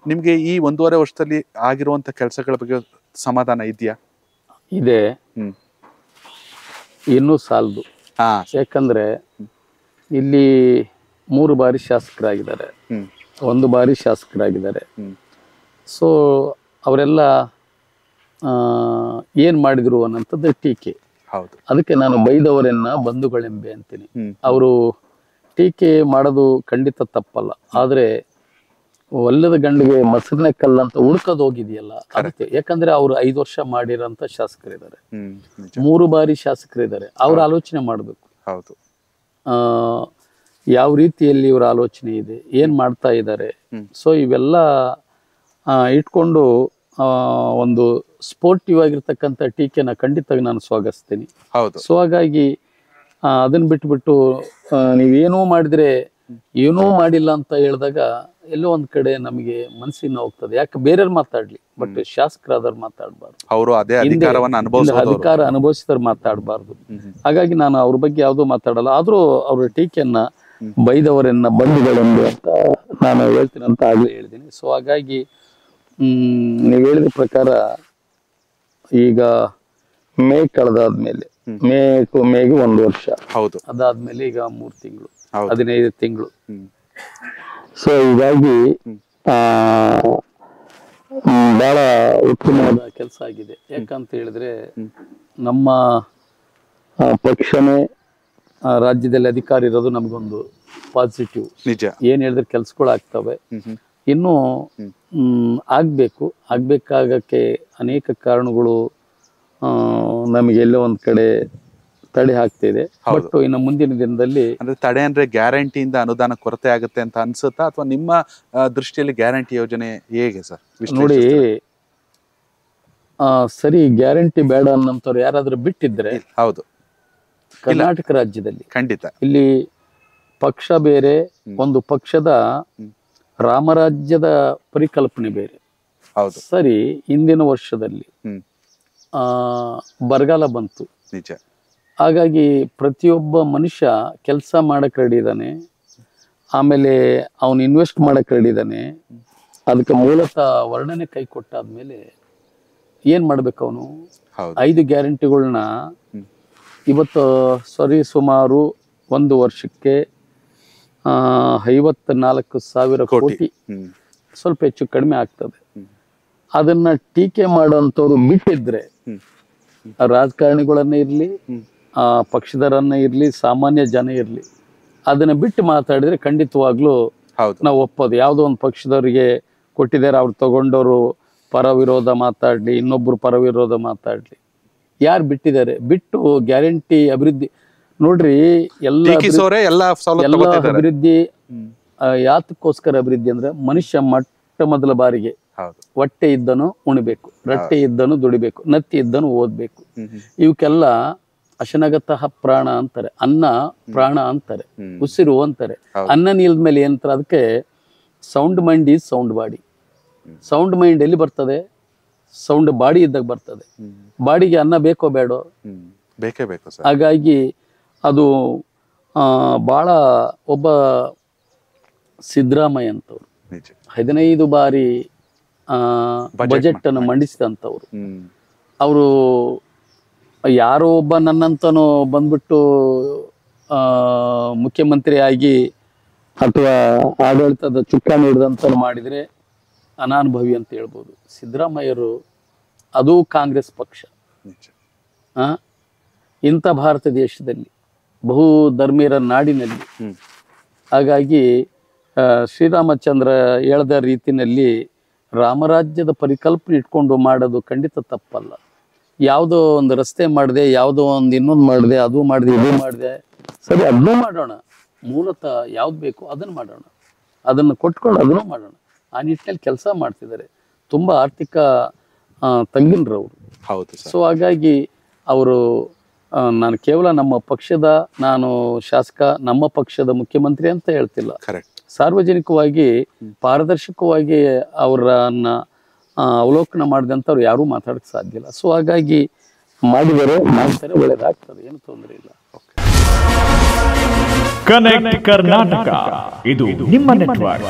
ನಿಮ್ಗೆ ಈ 1.5 ವರ್ಷದಲ್ಲಿ ಆಗಿರುವಂತ ಕೆಲಸಗಳ ಬಗ್ಗೆ ಸಮಾಧಾನ ಇದೆಯಾ? ಇದೆ, ಇನ್ನೂ ಸಾಲದು. ಯಾಕಂದ್ರೆ ಇಲ್ಲಿ 3 ಬಾರಿ ಶಾಸಕರಾಗಿದ್ದಾರೆ, 1 ಬಾರಿ ಶಾಸಕರಾಗಿದ್ದಾರೆ. ಸೊ ಅವರೆಲ್ಲ ಏನ್ ಮಾಡಿದ್ರು ಅನ್ನೋಂಥದ್ದು ಟೀಕೆ. ಅದಕ್ಕೆ ನಾನು ಬೈದವರನ್ನ ಬಂಧುಗಳೆಂಬೆ ಅಂತೀನಿ. ಅವರು ಟೀಕೆ ಮಾಡೋದು ಖಂಡಿತ ತಪ್ಪಲ್ಲ, ಆದ್ರೆ ಒಲ್ಲದ ಗಂಡಿಗೆ ಮೊಸರನೆ ಕಲ್ಲಂತ ಹುಡ್ಕದ್ ಹೋಗಿದೆಯಲ್ಲ ಅದಕ್ಕೆ. ಯಾಕಂದ್ರೆ ಅವ್ರು 5 ವರ್ಷ ಮಾಡಿರೋಂಥ ಶಾಸಕರಿದ್ದಾರೆ, 3 ಬಾರಿ ಶಾಸಕರಿದ್ದಾರೆ. ಅವ್ರ ಆಲೋಚನೆ ಮಾಡ್ಬೇಕು, ಯಾವ ರೀತಿಯಲ್ಲಿ ಇವರ ಆಲೋಚನೆ ಇದೆ, ಏನ್ ಮಾಡ್ತಾ ಇದ್ದಾರೆ. ಸೊ ಇವೆಲ್ಲ ಇಟ್ಕೊಂಡು ಒಂದು ಸ್ಪೋರ್ಟಿವ್ ಆಗಿರ್ತಕ್ಕಂಥ ಟೀಕೆನ ಖಂಡಿತ ನಾನು ಸ್ವಾಗತಿಸ್ತೀನಿ. ಸೊ ಹಾಗಾಗಿ ಅದನ್ನ ಬಿಟ್ಬಿಟ್ಟು ನೀವೇನೋ ಮಾಡಿದ್ರೆ ಏನೂ ಮಾಡಿಲ್ಲ ಅಂತ ಹೇಳಿದಾಗ ಎಲ್ಲೋ ಒಂದ್ ಕಡೆ ನಮಗೆ ಮನಸ್ಸಿಗೆ ನೋವಾಗ್ತದೆ. ಯಾಕೆ ಬೇರೆಯವ್ರು ಮಾತಾಡ್ಲಿ, ಬಟ್ ಶಾಸಕರಾದವ್ರು ಮಾತಾಡ್ಬಾರ್ದು, ಅವರು ಅದೇ ಅಧಿಕಾರ ಅನುಭವಿಸಿದವ್ರು ಮಾತಾಡ್ಬಾರ್ದು. ಹಾಗಾಗಿ ನಾನು ಅವ್ರ ಬಗ್ಗೆ ಯಾವ್ದು ಮಾತಾಡಲ್ಲ. ಆದ್ರೂ ಅವ್ರ ಟೀಕೆಯನ್ನ ಬೈದವರನ್ನ ಬಂಧುಗಳೆಂದು ಅಂತ ನಾನು ಹೇಳ್ತೀನಿ ಅಂತ ಆಗ್ಲೇ ಹೇಳಿದ್ದೀನಿ. ಸೊ ಹಾಗಾಗಿ ನೀವ್ ಹೇಳಿದ ಪ್ರಕಾರ ಈಗ ಮೇ ಕಳೆದಾದ್ಮೇಲೆ ಮೇಗೆ 1 ವರ್ಷ, ಅದಾದ್ಮೇಲೆ ಈಗ 3 ತಿಂಗಳು, 15 ತಿಂಗಳು. ಸೊ ಹೀಗಾಗಿ ಬಹಳ ಉತ್ತಮವಾದ ಕೆಲಸ ಆಗಿದೆ. ಯಾಕಂತ ಹೇಳಿದ್ರೆ ನಮ್ಮ ಪಕ್ಷನೇ ರಾಜ್ಯದಲ್ಲಿ ಅಧಿಕಾರ ಇರೋದು ನಮಗೊಂದು ಪಾಸಿಟಿವ್. ಏನ್ ಹೇಳಿದ್ರೆ ಕೆಲ್ಸಗಳು ಆಗ್ತವೆ, ಇನ್ನು ಆಗ್ಬೇಕಾಗಕ್ಕೆ ಅನೇಕ ಕಾರಣಗಳು ನಮಗೆ ಎಲ್ಲೋ ಒಂದ್ ಕಡೆ ತಡೆ ಹಾಕ್ತಿದೆ. ಬಟ್ ಇನ್ನು ಮುಂದಿನ ದಿನದಲ್ಲಿ ಅಂದ್ರೆ ತಡೆ ಅಂದ್ರೆ ಗ್ಯಾರಂಟಿಯಿಂದ ಅನುದಾನ ಕೊರತೆ ಆಗುತ್ತೆ ಅಂತ ಅನ್ಸುತ್ತಾ, ಅಥವಾ ನಿಮ್ಮ ದೃಷ್ಟಿಯಲ್ಲಿ ಗ್ಯಾರಂಟಿ ಯೋಜನೆ ಹೇಗೆ ಸರ್? ನೋಡಿ, ಸರಿ ಗ್ಯಾರಂಟಿ ಬೇಡ ಅನ್ನೋಂಥವ್ರು ಯಾರಾದ್ರೂ ಬಿಟ್ಟಿದ್ರೆ, ಹೌದು, ಕರ್ನಾಟಕ ರಾಜ್ಯದಲ್ಲಿ ಖಂಡಿತ ಇಲ್ಲಿ ಪಕ್ಷ ಬೇರೆ, ಒಂದು ಪಕ್ಷದ ರಾಮರಾಜ್ಯದ ಪರಿಕಲ್ಪನೆ ಬೇರೆ. ಸರಿ, ಹಿಂದಿನ ವರ್ಷದಲ್ಲಿ ಬರಗಾಲ ಬಂತು, ನಿಜ. ಹಾಗಾಗಿ ಪ್ರತಿಯೊಬ್ಬ ಮನುಷ್ಯ ಕೆಲಸ ಮಾಡಕ್ ರೆಡಿ ಇದ್ದಾನೆ, ಆಮೇಲೆ ಅವನು ಇನ್ವೆಸ್ಟ್ ಮಾಡಕ್ ರೆಡಿ ಇದ್ದಾನೆ. ಅದಕ್ಕೆ ಮೂಲತಃ ವರ್ಣನೆ ಕೈ ಕೊಟ್ಟಾದ್ಮೇಲೆ ಏನ್ ಮಾಡ್ಬೇಕು ಅವನು? 5 ಗ್ಯಾರಂಟಿಗಳನ್ನ ಇವತ್ತು ಸುಮಾರು 1 ವರ್ಷಕ್ಕೆ 54,000 ಕೋಟಿ, ಸ್ವಲ್ಪ ಹೆಚ್ಚು ಕಡಿಮೆ ಆಗ್ತದೆ. ಅದನ್ನ ಟೀಕೆ ಮಾಡುವಂತವ್ರು ಬಿಟ್ಟಿದ್ರೆ, ರಾಜಕಾರಣಿಗಳನ್ನ ಇರ್ಲಿ, ಪಕ್ಷದವರನ್ನ ಇರ್ಲಿ, ಸಾಮಾನ್ಯ ಜನ ಇರ್ಲಿ, ಅದನ್ನ ಬಿಟ್ಟು ಮಾತಾಡಿದ್ರೆ ಖಂಡಿತವಾಗ್ಲೂ ನಾವು ಒಪ್ಪೋದು. ಯಾವುದೋ ಒಂದು ಪಕ್ಷದವರಿಗೆ ಕೊಟ್ಟಿದ್ದಾರೆ, ಅವ್ರು ತಗೊಂಡವರು ಪರ ವಿರೋಧ ಮಾತಾಡ್ಲಿ, ಇನ್ನೊಬ್ರು ಪರ ವಿರೋಧ ಮಾತಾಡ್ಲಿ, ಯಾರು ಬಿಟ್ಟಿದ್ದಾರೆ? ಬಿಟ್ಟು ಗ್ಯಾರಂಟಿ ಅಭಿವೃದ್ಧಿ ನೋಡ್ರಿ, ಎಲ್ಲ ಅಭಿವೃದ್ಧಿ ಯಾತಕ್ಕೋಸ್ಕರ ಅಭಿವೃದ್ಧಿ ಅಂದ್ರೆ ಮನುಷ್ಯ ಮೊದಲ ಬಾರಿಗೆ ಹೊಟ್ಟೆ ಇದ್ದನು ಉಣ್ಬೇಕು, ರಟ್ಟೆ ಇದ್ದನು ದುಡಿಬೇಕು, ನತ್ತಿ ಇದ್ದನು ಓದ್ಬೇಕು. ಇವಕ್ಕೆಲ್ಲ ಅಶನಗತಃ ಪ್ರಾಣ ಅಂತಾರೆ, ಅನ್ನ ಪ್ರಾಣ ಅಂತಾರೆ, ಉಸಿರು ಅಂತಾರೆ. ಅನ್ನ ನಿಲ್ದ ಮೇಲೆ ಏನಂತಾರೆ? ಅದಕ್ಕೆ sound mind is sound body. Sound mind ಎಲ್ಲಿ ಬರ್ತದೆ? ಸೌಂಡ್ ಬಾಡಿ ಇದ್ದಾಗ ಬರ್ತದೆ. ಬಾಡಿಗೆ ಅನ್ನ ಬೇಕೋ ಬೇಡೋ? ಬೇಕೇ ಬೇಕು. ಹಾಗಾಗಿ ಅದು ಬಹಳ ಒಬ್ಬ ಸಿದ್ದರಾಮಯ್ಯ ಅಂತವ್ರು 15 ಬಾರಿ ಬಜೆಟ್ ಅನ್ನು ಮಂಡಿಸಿದಂಥವ್ರು. ಅವರು ಯಾರೋ ಒಬ್ಬ ನನ್ನಂತನೂ ಬಂದ್ಬಿಟ್ಟು ಮುಖ್ಯಮಂತ್ರಿ ಆಗಿ ಅಥವಾ ಆಡಳಿತದ ಚುಕ್ಕಾಣಿ ಹಿಡಿದಂತ ಮಾಡಿದ್ರೆ ಅನಾನುಭವಿ ಅಂತ ಹೇಳ್ಬೋದು. ಸಿದ್ದರಾಮಯ್ಯರು ಅದು ಕಾಂಗ್ರೆಸ್ ಪಕ್ಷ. ಇಂಥ ಭಾರತ ದೇಶದಲ್ಲಿ, ಬಹು ಧರ್ಮೀಯರ ನಾಡಿನಲ್ಲಿ, ಹಾಗಾಗಿ ಶ್ರೀರಾಮಚಂದ್ರ ಹೇಳ್ದ ರೀತಿನಲ್ಲಿ ರಾಮರಾಜ್ಯದ ಪರಿಕಲ್ಪನೆ ಇಟ್ಕೊಂಡು ಮಾಡೋದು ಖಂಡಿತ ತಪ್ಪಲ್ಲ. ಯಾವುದೋ ಒಂದು ರಸ್ತೆ ಮಾಡಿದೆ, ಯಾವುದೋ ಒಂದು ಇನ್ನೊಂದು ಮಾಡಿದೆ, ಅದು ಮಾಡಿದೆ, ಇದು ಮಾಡಿದೆ, ಸರಿ ಅದನ್ನೂ ಮಾಡೋಣ. ಮೂಲತಃ ಯಾವ್ದು ಬೇಕು ಅದನ್ನು ಮಾಡೋಣ, ಅದನ್ನು ಕೊಟ್ಕೊಂಡು ಅದನ್ನು ಮಾಡೋಣ. ಆ ನಿಟ್ಟಿನಲ್ಲಿ ಕೆಲಸ ಮಾಡ್ತಿದ್ದಾರೆ. ತುಂಬ ಆರ್ಥಿಕ ತಜ್ಞರವರು. ಹೌದು. ಸೊ ಹಾಗಾಗಿ ಅವರು ನಾನು ಕೇವಲ ನಮ್ಮ ಪಕ್ಷದ ನಾನು ಶಾಸಕ, ನಮ್ಮ ಪಕ್ಷದ ಮುಖ್ಯಮಂತ್ರಿ ಅಂತ ಹೇಳ್ತಿಲ್ಲ. ಸಾರ್ವಜನಿಕವಾಗಿ ಪಾರದರ್ಶಕವಾಗಿ ಅವರನ್ನ ಅವಲೋಕನ ಮಾಡಿದಂಥವ್ರು ಯಾರೂ ಮಾತಾಡಕ್ಕೆ ಸಾಧ್ಯ ಇಲ್ಲ. ಸೊ ಹಾಗಾಗಿ ಮಾಡಿದರೆ ಮಾಡ್ತಾರೆ, ಒಳ್ಳೇದಾಗ್ತದೆ, ಏನು ತೊಂದರೆ ಇಲ್ಲ. ಕನೆಕ್ಟ್ ಕರ್ನಾಟಕ, ಇದು ನಿಮ್ಮ ನೆಟ್ವರ್ಕ್.